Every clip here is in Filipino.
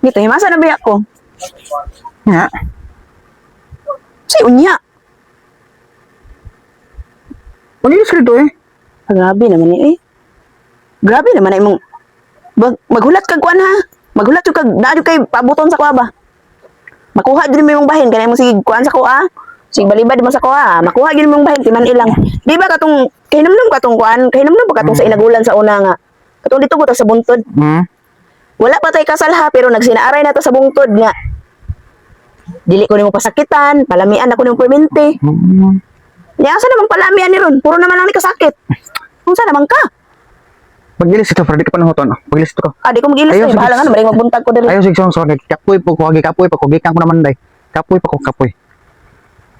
Dito, himasa na biyak ko. Nga. Say, unya. Pagilis ka dito eh. Grabe naman eh. Grabe naman ay mong maghulat kag kuan ha. Maghulat yung kag naadyo kay pabuton sa kuha ba. Makuha din mo yung bahin kanay mo sige kuan sa kuha. Sige balibad mo sa kuha. Makuha din mo yung bahin timan ilang. Di ba katong kahinamnam katong kuan, kahinamnam pa katong sa inagulan sa una nga. Katong dito ko to sa buntod. Wala pa tay kasal ha pero nagsinaaray na to sa bungtod nga. Dili ko nimo pasakitan, palamian ako nimo permente. Nya asa namang palamian ni ron? Puro naman ang kasakit. Unsa naman ka? Pagilis ito, para di ka panahoton. Pagilis ito ko. Di ko magilas Ayaw, eh. Bahala nga, maring magbuntag ko dali. Ayaw, sige, sorry. Kapoy po ko, kapoy pa ko. Gikan ko naman, day. Kapoy pa ko, kapoy.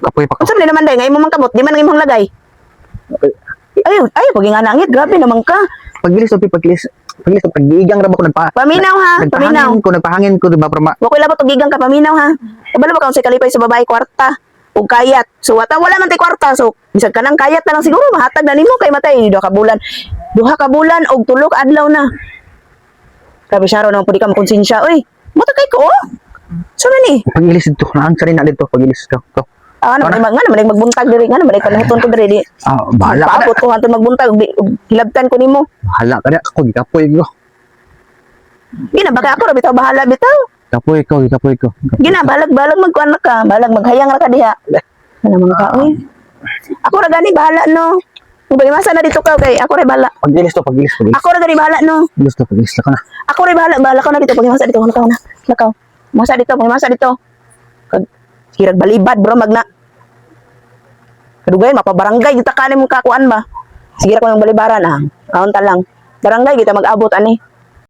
Kapoy pa ko. Unsa man naman day, ngayon mo man kamot, di man ang imong lagay. Ayaw, pag ingana grabe naman ka. Pagilis ito, pagilis. Pagilis ito, pag-iigang raba ko. Paminaw ha, paminaw. Nagpahangin ko, di ba, para Wakoy labot og gigang ka paminaw ha. Kabalo ba ka sa kalipay sa babae kwarta? O kayat. So wala man tay kwarta. So bisag kanang kayat na lang siguro mahatag na nimo kay matay duha ka bulan. Duha ka bulan og tulo ka adlaw na. Grabe siya raw nang pudi ka makonsensya. Uy, mata kay ko oh. So ni? Pagilis ito, naansa rin na dito, pagilis ito. Ano man magbuntag diri, nga man panahuton ko diri di. Bahala ka Paabot ko hantud magbuntag hilabtan ko nimo. Bahala ka na, ako, kapoy ko. Gina baka ako ra bitaw bahala bitaw. Kapoy ko. Gina balag magkuan ka, balag maghayang ra ka diha. Ano man ka oy. Ako ra gani bahala no. Kung masa na dito ka kay ako ra bahala. Pagilis to, pagilis. Ako ra gani bahala no. Pagilis ka na. Ako ra bahala ka na dito pag masa dito lakaw na. Lakaw. Masa dito. Kag kirag balibad bro magna. Kadugay mapabarangay kita kanin mo kakuan ba. Sige ra ko ng balibaran ah. Kaunta lang. Barangay kita mag-abot ani.